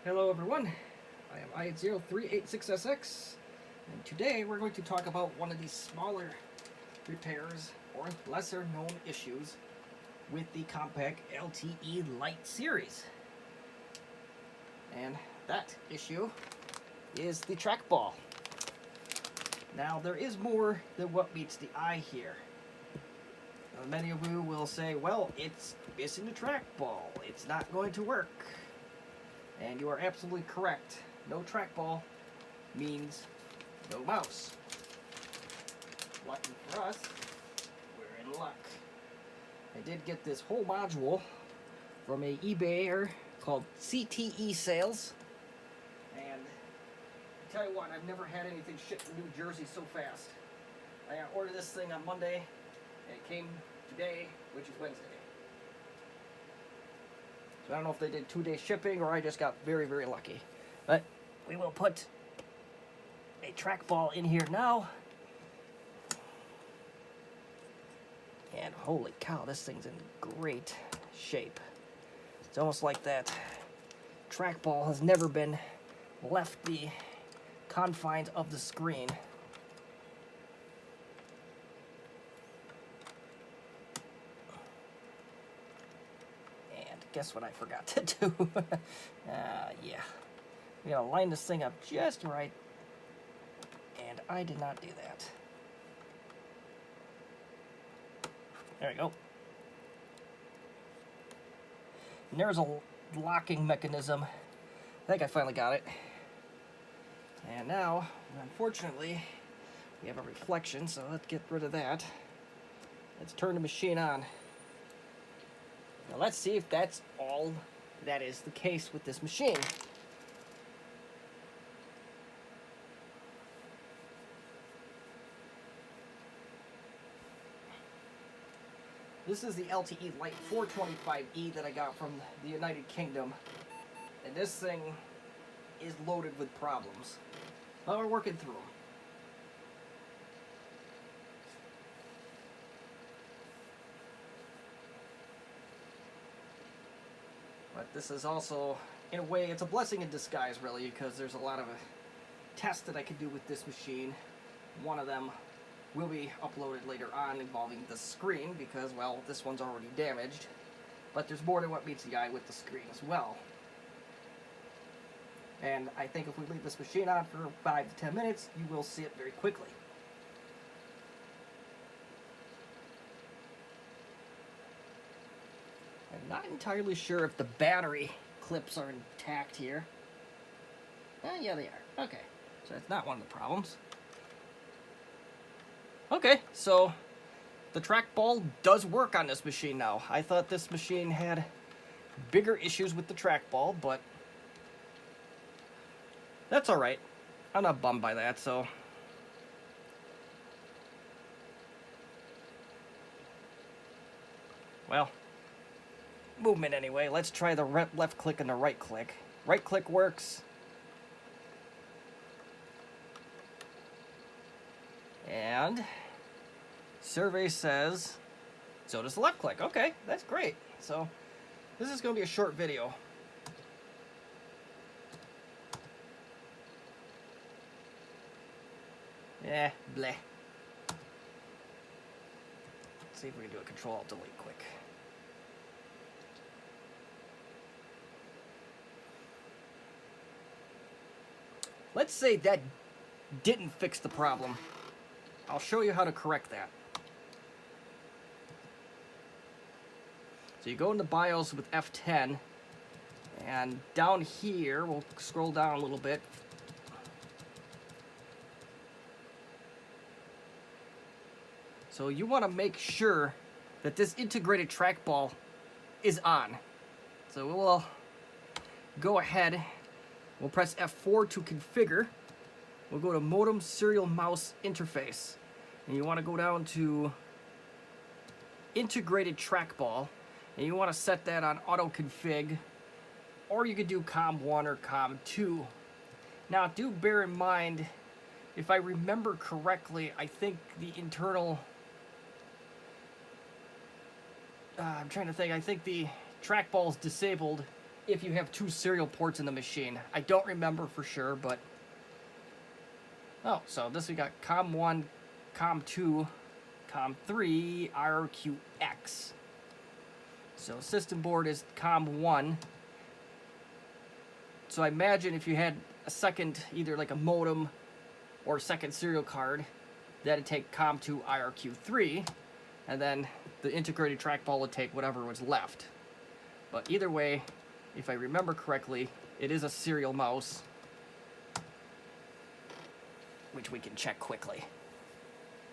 Hello everyone, I am I0386SX, and today we're going to talk about one of these smaller repairs or lesser known issues with the Compaq LTE Lite series. And that issue is the trackball. Now there is more than what meets the eye here. Now, many of you will say, well, it's missing the trackball, it's not going to work. And you are absolutely correct. No trackball means no mouse. Lucky for us, we're in luck. I did get this whole module from a eBayer called CTE Sales. And I tell you what, I've never had anything shipped from New Jersey so fast. I ordered this thing on Monday, and it came today, which is Wednesday. I don't know if they did 2-day shipping or I just got very, very lucky. But we will put a trackball in here now. And holy cow, this thing's in great shape. It's almost like that trackball has never been left the confines of the screen. Guess what I forgot to do? Yeah. We gotta line this thing up just right. And I did not do that. There we go. And there's a locking mechanism. I think I finally got it. And now, unfortunately, we have a reflection, so let's get rid of that. Let's turn the machine on. Now let's see if that's all that is the case with this machine. This is the LTE Lite 425E that I got from the United Kingdom. And this thing is loaded with problems. But we're working through them. But this is also, in a way, it's a blessing in disguise, really, because there's a lot of tests that I could do with this machine. One of them will be uploaded later on involving the screen, because, well, this one's already damaged. But there's more than what meets the eye with the screen as well. And I think if we leave this machine on for 5 to 10 minutes, you will see it very quickly. I'm not entirely sure if the battery clips are intact here. Yeah, they are. Okay, so that's not one of the problems. Okay, so the trackball does work on this machine now. I thought this machine had bigger issues with the trackball, but that's alright. I'm not bummed by that, so. Well. Movement anyway. Let's try the left click and the right click. Right click works. And survey says so does the left click. Okay, that's great. So this is going to be a short video. Yeah, bleh. Let's see if we can do a Control-Alt-Delete quick. Let's say that didn't fix the problem. I'll show you how to correct that. So you go into BIOS with F10, and down here, we'll scroll down a little bit. So you want to make sure that this integrated trackball is on. So we'll go ahead. We'll press F4 to configure. We'll go to modem serial mouse interface. And you want to go down to integrated trackball. And you want to set that on auto config. Or you could do COM1 or COM2. Now do bear in mind, if I remember correctly, I think the internal I'm trying to think. I think the trackball is disabled if you have 2 serial ports in the machine. I don't remember for sure, but... Oh, so this we got COM1, COM2, COM3, RQX. So system board is COM1. So I imagine if you had a second, either like a modem or a second serial card, that'd take COM2 IRQ3, and then the integrated trackball would take whatever was left. But either way, if I remember correctly, it is a serial mouse, which we can check quickly.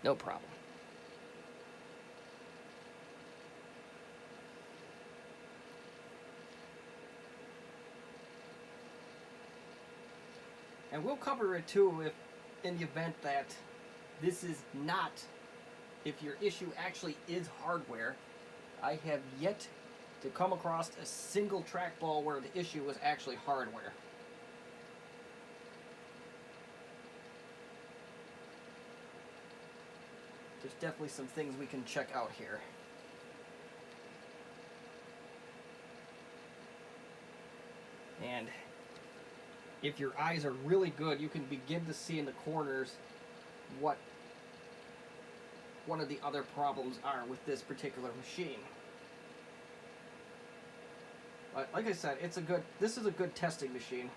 No problem. And we'll cover it too if, in the event that this is not, if your issue actually is hardware. I have yet to come across a single trackball where the issue was actually hardware. There's definitely some things we can check out here. And if your eyes are really good, you can begin to see in the corners what one of the other problems are with this particular machine. But like I said, this is a good testing machine.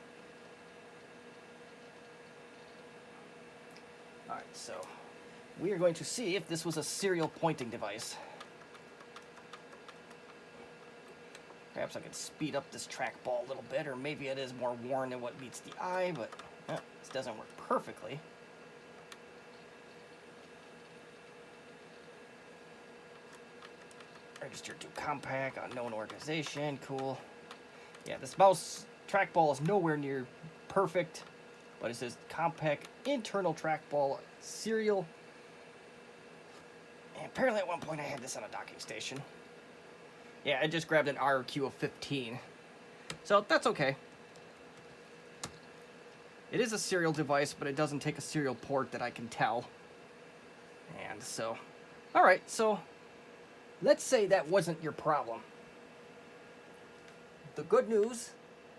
Alright, so we are going to see if this was a serial pointing device. Perhaps I could speed up this trackball a little bit, or maybe it is more worn than what meets the eye, but this doesn't work perfectly. Registered to Compaq, unknown organization, cool. Yeah, this mouse trackball is nowhere near perfect, but it says Compaq internal trackball serial. And apparently at one point I had this on a docking station. Yeah, I just grabbed an RQ of 15. So that's okay. It is a serial device, but it doesn't take a serial port that I can tell. And so, alright, so let's say that wasn't your problem. The good news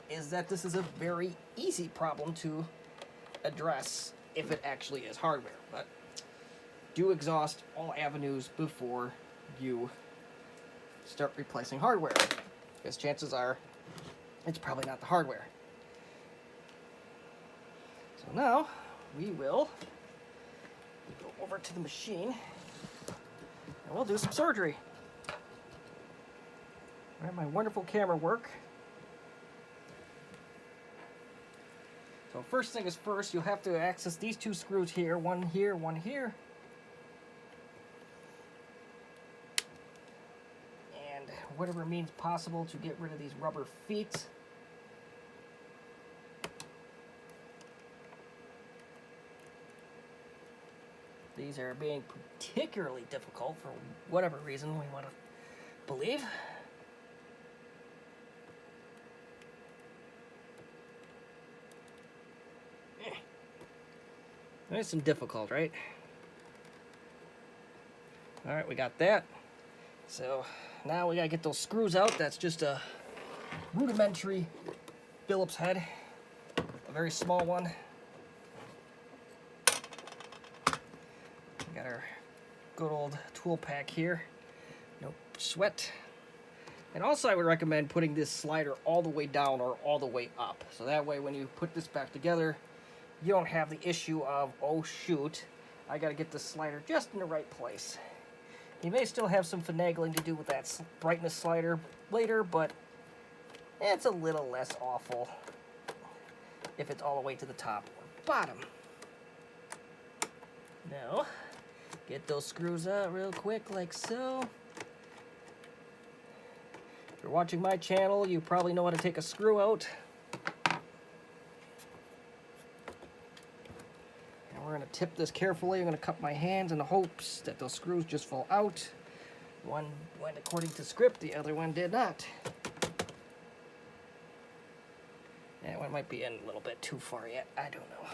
is that this is a very easy problem to address if it actually is hardware. But do exhaust all avenues before you start replacing hardware, because chances are it's probably not the hardware. So now we will go over to the machine and we'll do some surgery. Where my wonderful camera work. So first thing is first, you'll have to access these 2 screws here, one here, one here. And whatever means possible to get rid of these rubber feet. These are being particularly difficult for whatever reason we want to believe. There's some difficult, right? Alright, we got that. So now we gotta get those screws out. That's just a rudimentary Phillips head, a very small one. We got our good old tool pack here. No sweat. And also I would recommend putting this slider all the way down or all the way up. So that way when you put this back together, you don't have the issue of, oh shoot, I gotta get the slider just in the right place. You may still have some finagling to do with that brightness slider later, but it's a little less awful if it's all the way to the top or bottom. Now, get those screws out real quick like so. If you're watching my channel, you probably know how to take a screw out. We're going to tip this carefully. I'm going to cup my hands in the hopes that those screws just fall out. One went according to script, the other one did not. That one might be in a little bit too far yet. I don't know.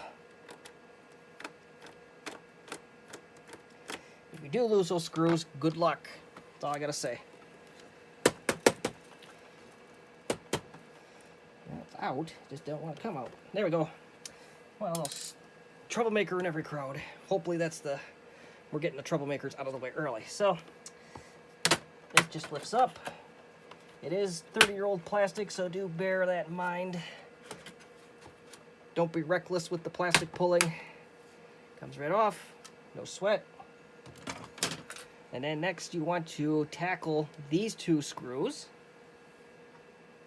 If you do lose those screws, good luck. That's all I got to say. out. Just don't want to come out. There we go. Well, a little troublemaker in every crowd. Hopefully we're getting the troublemakers out of the way early. So it just lifts up. It is 30-year-old plastic, so do bear that in mind. Don't be reckless with the plastic pulling. Comes right off. No sweat. And then next you want to tackle these two screws.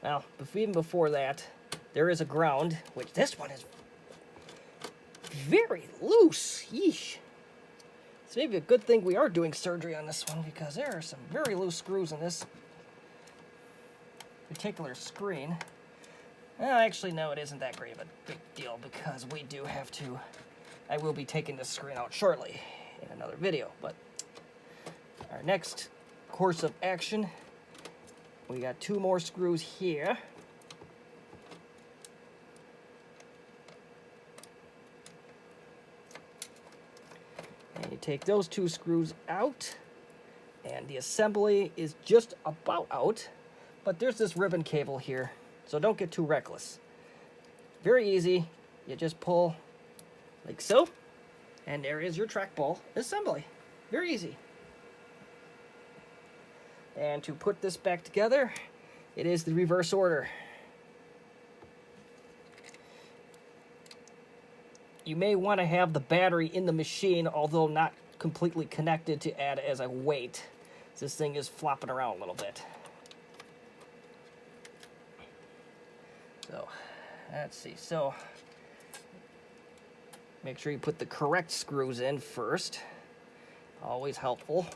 Now, even before that, there is a ground, which this one is very loose. Yeesh. It's maybe a good thing we are doing surgery on this one, because there are some very loose screws in this particular screen. Well, actually, no, it isn't that great of a big deal, because we do have to... I will be taking this screen out shortly in another video, but our next course of action, we got 2 more screws here. And you take those 2 screws out, and the assembly is just about out, but there's this ribbon cable here, so don't get too reckless. Very easy. You just pull like so, and there is your trackball assembly. Very easy. And to put this back together, it is the reverse order. You may want to have the battery in the machine, although not completely connected, to add as a weight. This thing is flopping around a little bit. So, let's see. So, make sure you put the correct screws in first. Always helpful.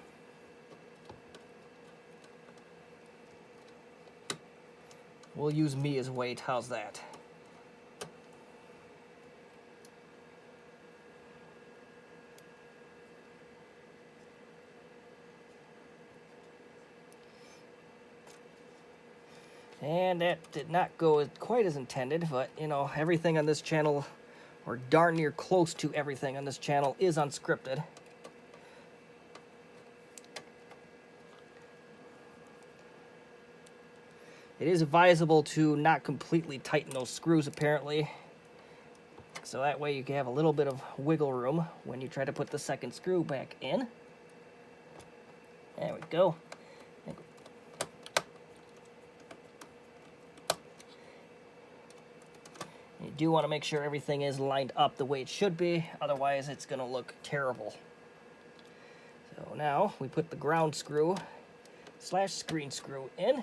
We'll use me as weight. How's that? And that did not go quite as intended, but, you know, everything on this channel, or darn near close to everything on this channel, is unscripted. It is advisable to not completely tighten those screws, apparently, so that way you can have a little bit of wiggle room when you try to put the second screw back in. There we go. You do want to make sure everything is lined up the way it should be, otherwise it's going to look terrible. So now we put the ground screw / screen screw in.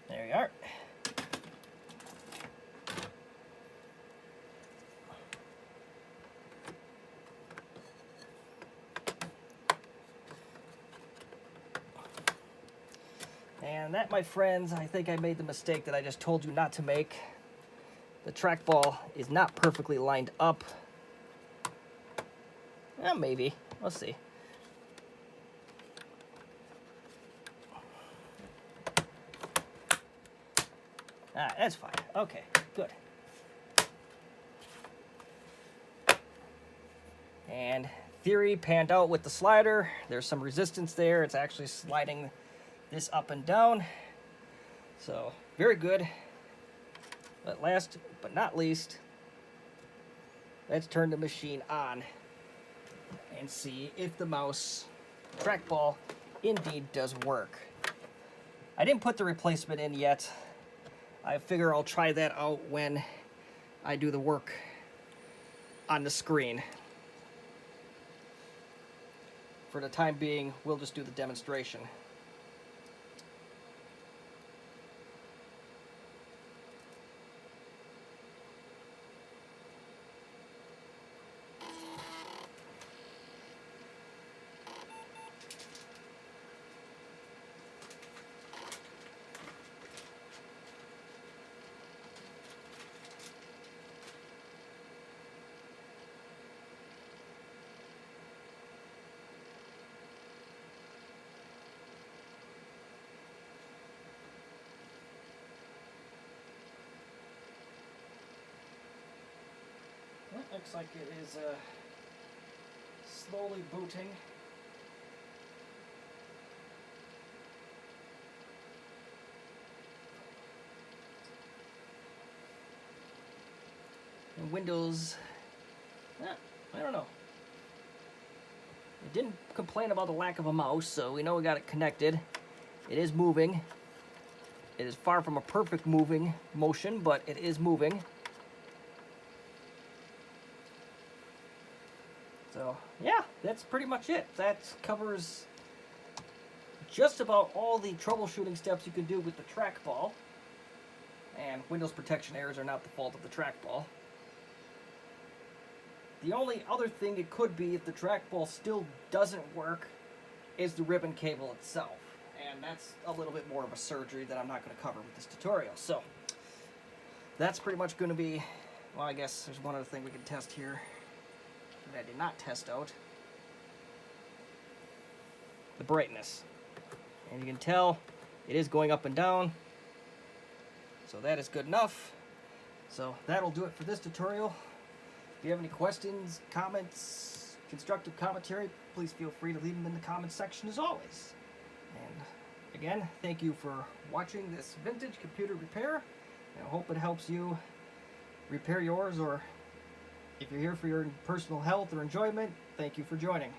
There you are. And that, my friends, I think I made the mistake that I just told you not to make. The trackball is not perfectly lined up. Well, maybe. Let's see. Ah, that's fine. Okay, good. And theory panned out with the slider. There's some resistance there. It's actually sliding this up and down. So, very good. But last but not least, let's turn the machine on and see if the mouse trackball indeed does work. I didn't put the replacement in yet. I figure I'll try that out when I do the work on the screen. For the time being, we'll just do the demonstration. Looks like it is slowly booting. Windows, I don't know. It didn't complain about the lack of a mouse, so we know we got it connected. It is moving. It is far from a perfect moving motion, but it is moving. So, yeah, that's pretty much it. That covers just about all the troubleshooting steps you can do with the trackball. And Windows protection errors are not the fault of the trackball. The only other thing it could be if the trackball still doesn't work is the ribbon cable itself. And that's a little bit more of a surgery that I'm not going to cover with this tutorial. So, that's pretty much going to be, well, I guess there's one other thing we can test here that I did not test out. The brightness. And you can tell it is going up and down. So that is good enough. So that'll do it for this tutorial. If you have any questions, comments, constructive commentary, please feel free to leave them in the comments section as always. And again, thank you for watching this vintage computer repair. And I hope it helps you repair yours, or if you're here for your personal health or enjoyment, thank you for joining.